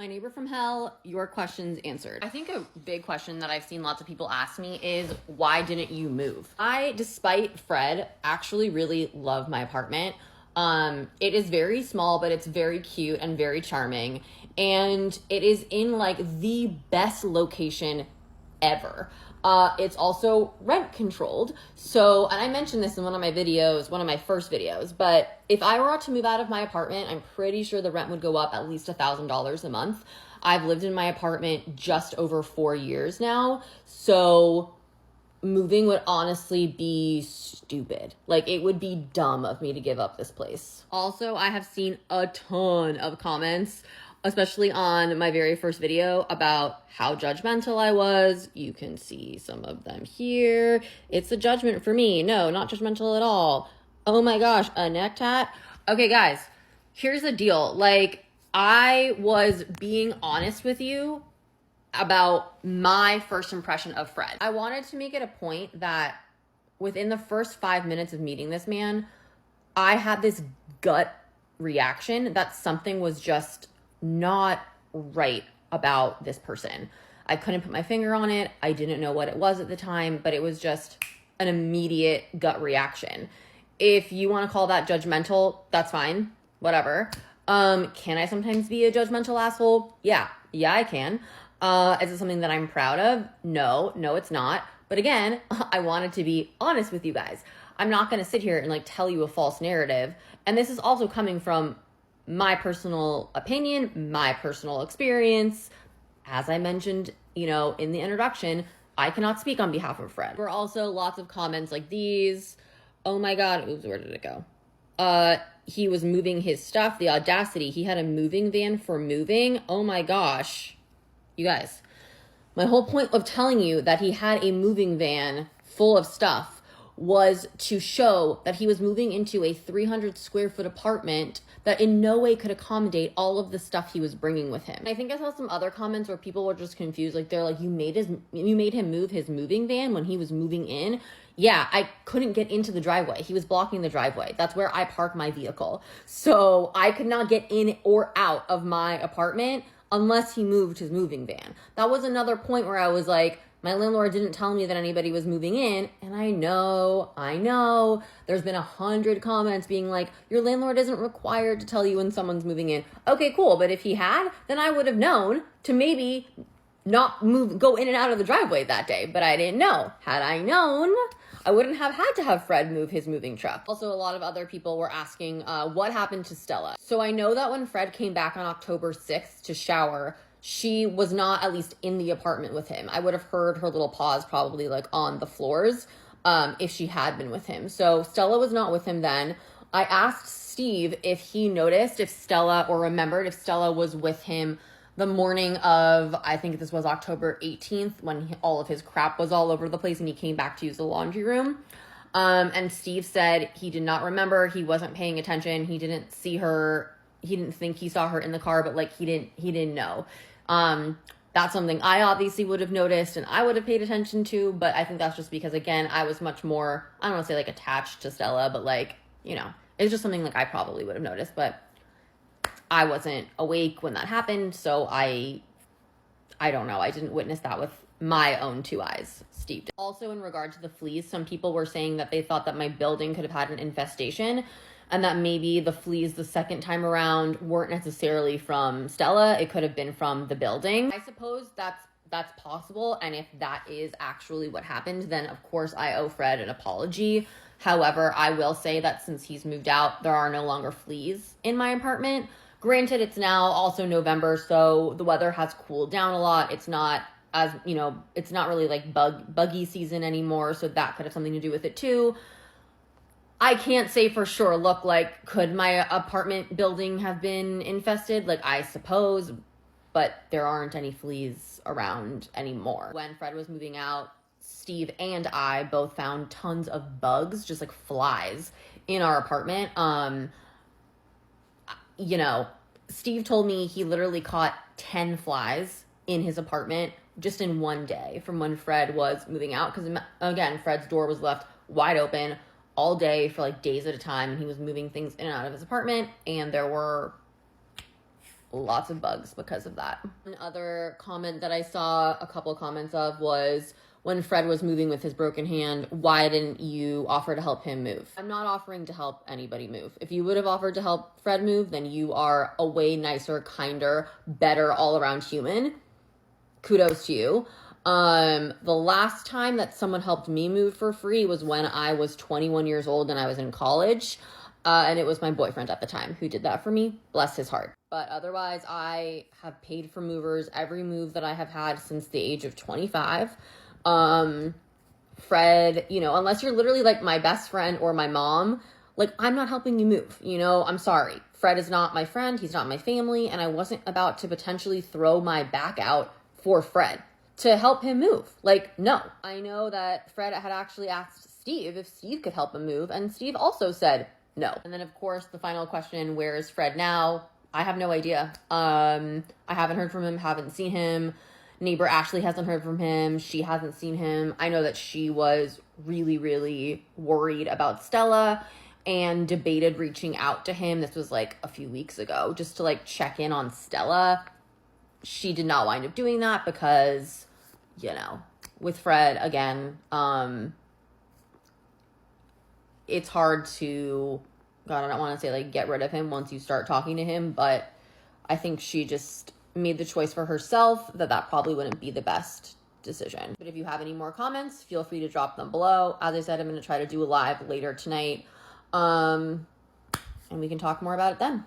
My neighbor from hell, your questions answered. I think a big question that I've seen lots of people ask me is, why didn't you move? I, despite Fred, actually really love my apartment. It is very small, but it's very cute and very charming. And it is in like the best location ever. It's also rent controlled. So, and I mentioned this in one of my videos, one of my first videos, but if I were to move out of my apartment, I'm pretty sure the rent would go up at least $1,000 a month. I've lived in my apartment just over 4 years now. So moving would honestly be stupid. Like, it would be dumb of me to give up this place. Also, I have seen a ton of comments, especially on my very first video, about how judgmental I was. You can see some of them here. It's a judgment for me. No, not judgmental at all. Oh my gosh, a neck tat. Okay, guys, here's the deal. Like, I was being honest with you about my first impression of Fred. I wanted to make it a point that within the first 5 minutes of meeting this man, I had this gut reaction that something was just not right about this person. I couldn't put my finger on it. I didn't know what it was at the time, but it was just an immediate gut reaction. If you want to call that judgmental, that's fine. Whatever. Can I sometimes be a judgmental asshole? Yeah, I can. Is it something that I'm proud of? No, it's not. But again, I wanted to be honest with you guys. I'm not going to sit here and like tell you a false narrative. And this is also coming from my personal opinion, my personal experience. As I mentioned, in the introduction, I cannot speak on behalf of Fred. There were also lots of comments like these. Oh my God, oops, where did it go? He was moving his stuff, the audacity. He had a moving van for moving. Oh my gosh. You guys, my whole point of telling you that he had a moving van full of stuff was to show that he was moving into a 300 square foot apartment that in no way could accommodate all of the stuff he was bringing with him. I think I saw some other comments where people were just confused. Like, they're like, you made him move his moving van when he was moving in. Yeah, I couldn't get into the driveway. He was blocking the driveway. That's where I park my vehicle. So I could not get in or out of my apartment unless he moved his moving van. That was another point where I was like, my landlord didn't tell me that anybody was moving in. And I know, there's been 100 comments being like, your landlord isn't required to tell you when someone's moving in. Okay, cool. But if he had, then I would have known to maybe not go in and out of the driveway that day. But I didn't know. Had I known, I wouldn't have had to have Fred move his moving truck. Also, a lot of other people were asking what happened to Stella. So I know that when Fred came back on October 6th to shower, she was not at least in the apartment with him. I would have heard her little paws probably like on the floors if she had been with him. So Stella was not with him then. I asked Steve if he noticed if Stella or remembered if Stella was with him the morning of, I think this was October 18th, when all of his crap was all over the place and he came back to use the laundry room. And Steve said he did not remember. He wasn't paying attention. He didn't see her. He didn't think he saw her in the car, but like he didn't know. That's something I obviously would have noticed and I would have paid attention to, but I think that's just because, again, I was much more, I don't want to say like attached to Stella, but like, it's just something like I probably would have noticed, but I wasn't awake when that happened, so I don't know. I didn't witness that with my own two eyes. Steve did. Also, in regard to the fleas, some people were saying that they thought that my building could have had an infestation and that maybe the fleas the second time around weren't necessarily from Stella. It could have been from the building. I suppose that's possible, and if that is actually what happened, then of course I owe Fred an apology. However, I will say that since he's moved out, there are no longer fleas in my apartment. Granted, it's now also November, so the weather has cooled down a lot. It's not as, it's not really like buggy season anymore, so that could have something to do with it too. I can't say for sure. Look, like, could my apartment building have been infested? Like, I suppose, but there aren't any fleas around anymore. When Fred was moving out, Steve and I both found tons of bugs, just like flies, in our apartment. Steve told me he literally caught 10 flies in his apartment just in one day from when Fred was moving out. Because, again, Fred's door was left wide open all day for like days at a time. And he was moving things in and out of his apartment. And there were lots of bugs because of that. Another comment that I saw a couple comments of was, when Fred was moving with his broken hand, why didn't you offer to help him move? I'm not offering to help anybody move. If you would have offered to help Fred move, then you are a way nicer, kinder, better all around human. Kudos to you. The last time that someone helped me move for free was when I was 21 years old and I was in college. And it was my boyfriend at the time who did that for me. Bless his heart. But otherwise, I have paid for movers every move that I have had since the age of 25. Fred, you know, unless you're literally like my best friend or my mom, like, I'm not helping you move, you know, I'm sorry. Fred is not my friend. He's not my family. And I wasn't about to potentially throw my back out for Fred to help him move. Like, no. I know that Fred had actually asked Steve if Steve could help him move. And Steve also said no. And then of course, the final question, where is Fred now? I have no idea. I haven't heard from him, haven't seen him. Neighbor Ashley hasn't heard from him. She hasn't seen him. I know that she was really, really worried about Stella and debated reaching out to him. This was like a few weeks ago, just to like check in on Stella. She did not wind up doing that because, you know, with Fred, again, it's hard to, God, I don't want to say like get rid of him once you start talking to him, but I think she just made the choice for herself that probably wouldn't be the best decision. But if you have any more comments, feel free to drop them below. As I said, I'm going to try to do a live later tonight. And we can talk more about it then.